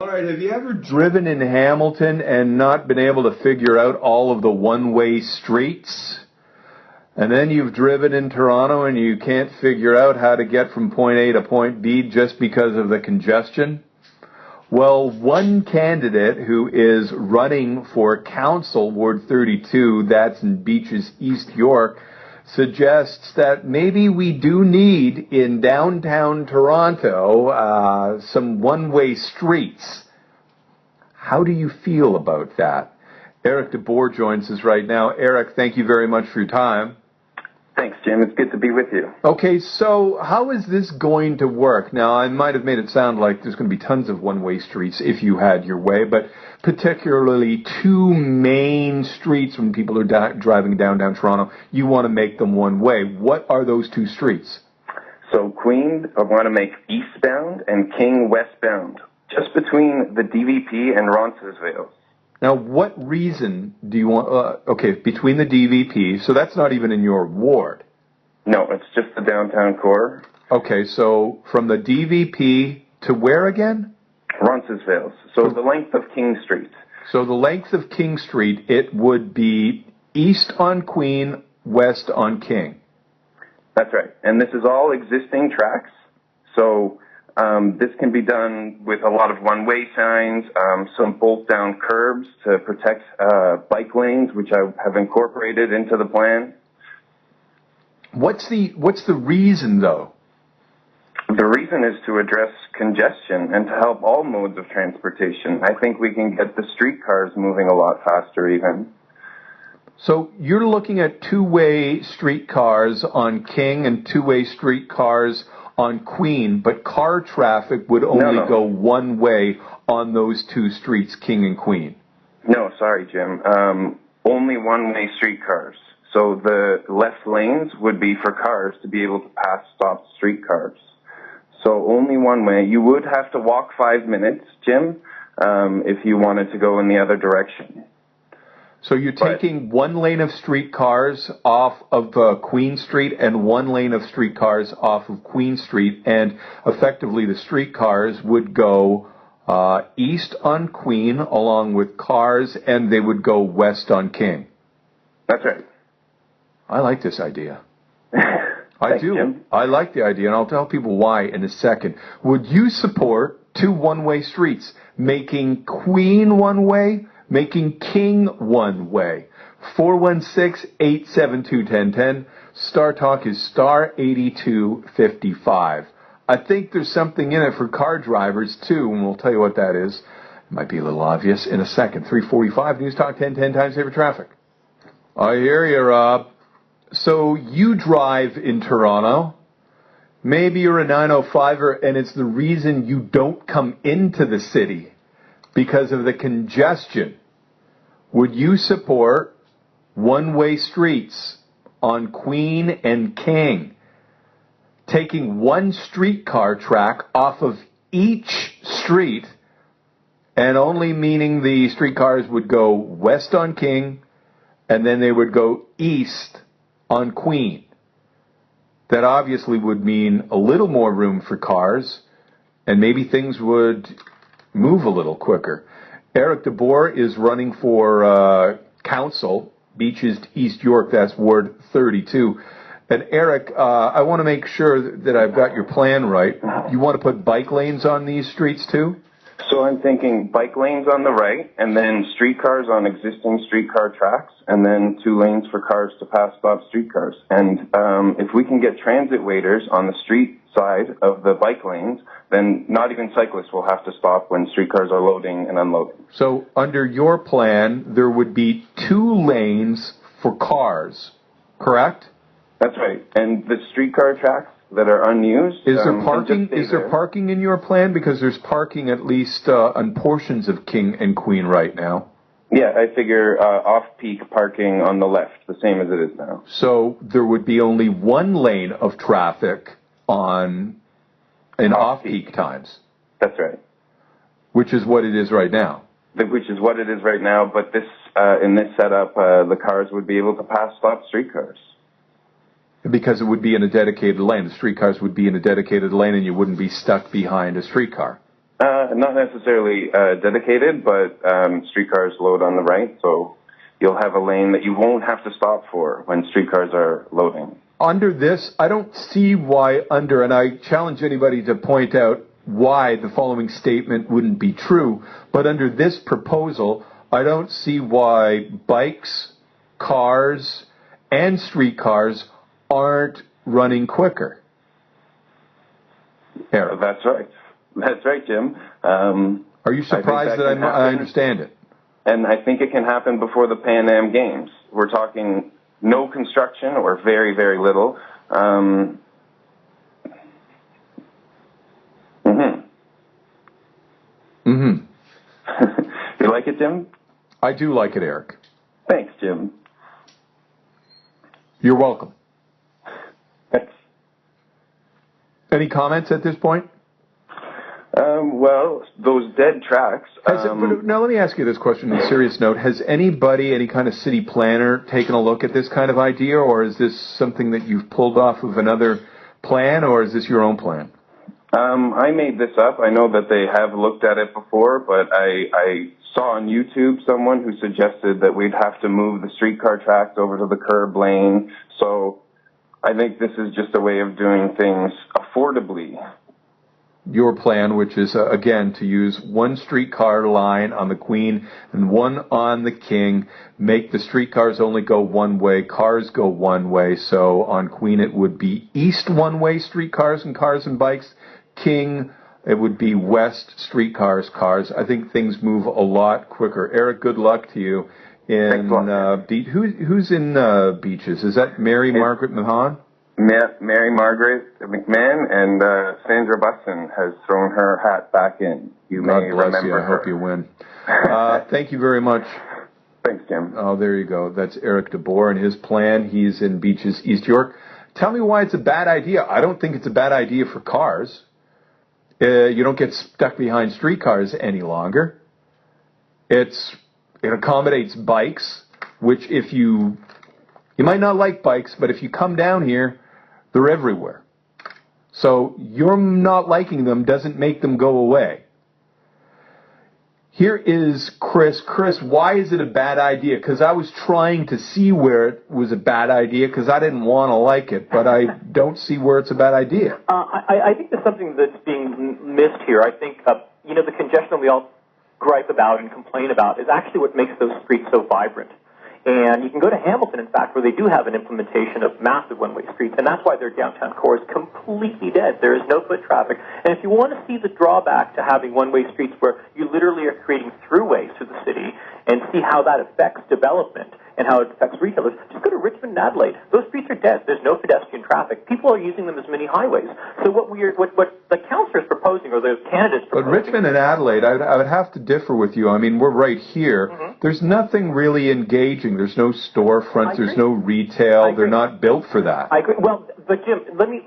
All right, have you ever driven in Hamilton and not been able to figure out all of the one-way streets? And then you've driven in Toronto and you can't figure out how to get from point A to point B just because of the congestion? Well, one candidate who is running for council, Ward 32, that's in Beaches, East York, suggests that maybe we do need in downtown Toronto some one-way streets. How do you feel about that? Eric Boer joins us right now. Eric, thank you very much for your time. Thanks, Jim. It's good to be with you. Okay, so how is this going to work? Now, I might have made it sound like there's going to be tons of one-way streets if you had your way, but particularly two main streets when people are driving downtown Toronto, you want to make them one-way. What are those two streets? So Queen, I want to make eastbound and King westbound, just between the DVP and Roncesvalles. Now, what reason do you want, between the DVP, so that's not even in your ward. No, it's just the downtown core. Okay, so from the DVP to where again? Roncesvalles. So the length of King Street. So the length of King Street, it would be east on Queen, west on King. That's right. And this is all existing tracks. So this can be done with a lot of one-way signs, some bolt-down curbs to protect bike lanes, which I have incorporated into the plan. What's the reason, though? The reason is to address congestion and to help all modes of transportation. I think we can get the streetcars moving a lot faster even. So you're looking at two-way streetcars on King and two-way streetcars on Queen, but car traffic would only go one way on those two streets, King and Queen. No, sorry, Jim. Only one-way streetcars. So the left lanes would be for cars to be able to pass stopped streetcars. So only one way. You would have to walk 5 minutes, Jim, if you wanted to go in the other direction. So you're taking one lane of streetcars off of Queen Street and one lane of streetcars off of Queen Street, and effectively the streetcars would go east on Queen along with cars, and they would go west on King. That's right. I like this idea. I do. Jim. I like the idea, and I'll tell people why in a second. Would you support two one-way streets, making Queen one-way, making King one-way? 416-872-1010. Star Talk is star 8255. I think there's something in it for car drivers, too, and we'll tell you what that is. It might be a little obvious in a second. 345 News Talk 1010 Time Saver Traffic. I hear you, Rob. So you drive in Toronto. Maybe you're a 905er, and it's the reason you don't come into the city because of the congestion. Would you support one-way streets on Queen and King, taking one streetcar track off of each street, and only meaning the streetcars would go west on King, and then they would go east on Queen? That obviously would mean a little more room for cars, and maybe things would move a little quicker. Eric Boer is running for council, Beaches, East York, that's Ward 32. And Eric, I want to make sure that I've got your plan right. You want to put bike lanes on these streets too? So I'm thinking bike lanes on the right, and then streetcars on existing streetcar tracks, and then 2 lanes for cars to pass stop streetcars. And if we can get transit waiters on the street side of the bike lanes, then not even cyclists will have to stop when streetcars are loading and unloading. So under your plan, there would be 2 lanes for cars, correct? That's right. And the streetcar tracks that are unused. Is there parking? Is there parking in your plan? Because there's parking at least on portions of King and Queen right now. Yeah, I figure off-peak parking on the left, the same as it is now. So there would be only 1 lane of traffic in off-peak times. That's right. Which is what it is right now. Which is what it is right now, but this in this setup, the cars would be able to pass stop streetcars. Because it would be in a dedicated lane. The streetcars would be in a dedicated lane, and you wouldn't be stuck behind a streetcar. Not necessarily dedicated, but streetcars load on the right, so you'll have a lane that you won't have to stop for when streetcars are loading. Under this, I don't see why and I challenge anybody to point out why the following statement wouldn't be true, but under this proposal, I don't see why bikes, cars, and streetcars aren't running quicker. Eric. That's right. That's right, Jim. Are you surprised that I understand it? And I think it can happen before the Pan Am Games. We're talking no construction or very, very little. You like it, Jim? I do like it, Eric. Thanks, Jim. You're welcome. Thanks. Any comments at this point? Well, those dead tracks... now, let me ask you this question on a serious note. Has anybody, any kind of city planner, taken a look at this kind of idea, or is this something that you've pulled off of another plan, or is this your own plan? I made this up. I know that they have looked at it before, but I saw on YouTube someone who suggested that we'd have to move the streetcar tracks over to the curb lane. So I think this is just a way of doing things affordably. Your plan, which is, again, to use one streetcar line on the Queen and one on the King, make the streetcars only go one way, cars go one way. So on Queen it would be east one-way streetcars and cars and bikes. King, it would be west streetcars, cars. I think things move a lot quicker. Eric, good luck to you. Who's in Beaches? Is that Mary Margaret Mahan? Mary Margaret McMahon and Sandra Buston has thrown her hat back in. You may remember you. I hope you win. Thank you very much. Thanks, Jim. Oh, there you go. That's Eric de Boer and his plan. He's in Beaches, East York. Tell me why it's a bad idea. I don't think it's a bad idea for cars. You don't get stuck behind streetcars any longer. It accommodates bikes, which if you might not like bikes, but if you come down here, they're everywhere. So your not liking them doesn't make them go away. Here is Chris. Chris, why is it a bad idea? Because I was trying to see where it was a bad idea because I didn't want to like it, but I don't see where it's a bad idea. I think there's something that's being missed here. I think, the congestion we all gripe about and complain about is actually what makes those streets so vibrant. And you can go to Hamilton, in fact, where they do have an implementation of massive one-way streets, and that's why their downtown core is completely dead. There is no foot traffic. And if you want to see the drawback to having one-way streets where you literally are creating throughways through the city and see how that affects development and how it affects retailers, just go to Richmond and Adelaide. Those streets are dead. There's no pedestrian traffic. People are using them as mini highways. So what the councillor is proposing, or the candidates proposing... But Richmond and Adelaide, I would have to differ with you. I mean, we're right here. Mm-hmm. There's nothing really engaging. There's no storefronts. There's no retail. They're not built for that. I agree. Well, but Jim, let me,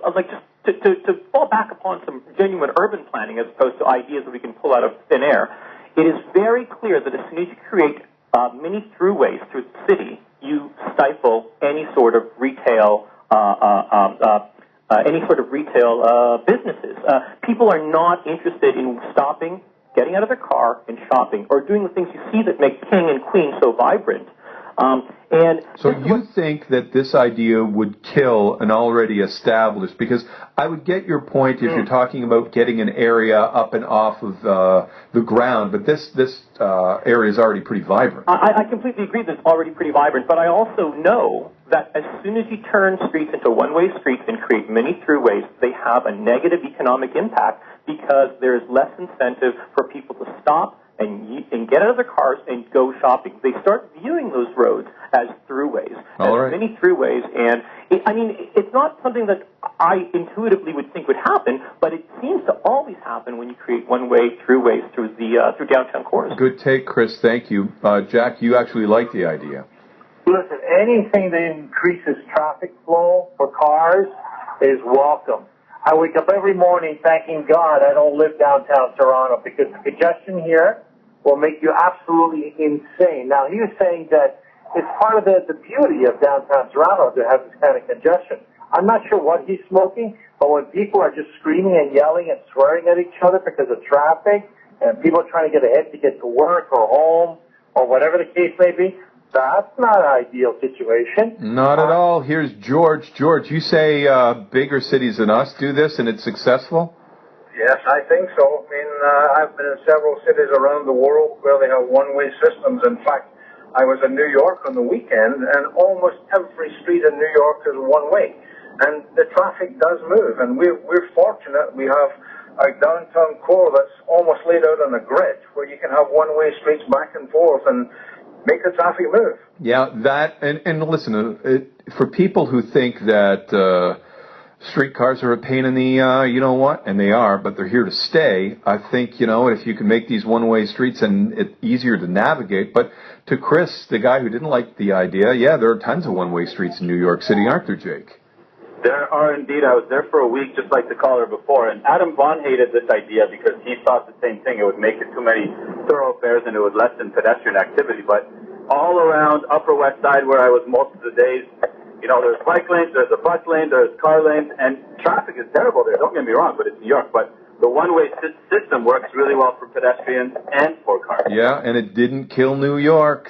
just to fall back upon some genuine urban planning as opposed to ideas that we can pull out of thin air, it is very clear that as soon as you create mini throughways through the city, you stifle any sort of retail businesses. People are not interested in stopping, getting out of their car, and shopping, or doing the things you see that make King and Queen so vibrant. So you think that this idea would kill an already established, because I would get your point if you're talking about getting an area up and off of the ground, but this area is already pretty vibrant. I completely agree that it's already pretty vibrant, but I also know that as soon as you turn streets into one-way streets and create many throughways, they have a negative economic impact because there is less incentive for people to stop and get out of their cars and go shopping. They start viewing those roads as throughways, as many throughways, and it's not something that I intuitively would think would happen, but it seems to always happen when you create one-way throughways through downtown cores. Good take, Chris. Thank you. Jack, you actually like the idea. Listen, anything that increases traffic flow for cars is welcome. I wake up every morning thanking God I don't live downtown Toronto because the congestion here will make you absolutely insane. Now, he was saying that it's part of the beauty of downtown Toronto to have this kind of congestion. I'm not sure what he's smoking, but when people are just screaming and yelling and swearing at each other because of traffic, and people are trying to get ahead to get to work or home or whatever the case may be, that's not an ideal situation. Not at all. Here's George. George, you say bigger cities than us do this and it's successful? Yes, I think so. I mean, I've been in several cities around the world where they have one-way systems. In fact, I was in New York on the weekend, and almost every street in New York is one-way. And the traffic does move, and we're fortunate. We have a downtown core that's almost laid out on a grid where you can have one-way streets back and forth and make the traffic move. Yeah, that, and listen, for people who think that streetcars are a pain in the, you know what, and they are, but they're here to stay, I think, you know, if you can make these one-way streets and it's easier to navigate, but to Chris, the guy who didn't like the idea, yeah, there are tons of one-way streets in New York City, aren't there, Jake? There are indeed. I was there for a week, just like the caller before, and Adam Vaughn hated this idea because he thought the same thing. It would make it too many thoroughfares and it would lessen pedestrian activity. But all around Upper West Side, where I was most of the days, you know, there's bike lanes, there's a bus lane, there's car lanes, and traffic is terrible there. Don't get me wrong, but it's New York. But the one-way system works really well for pedestrians and for cars. Yeah, and it didn't kill New York.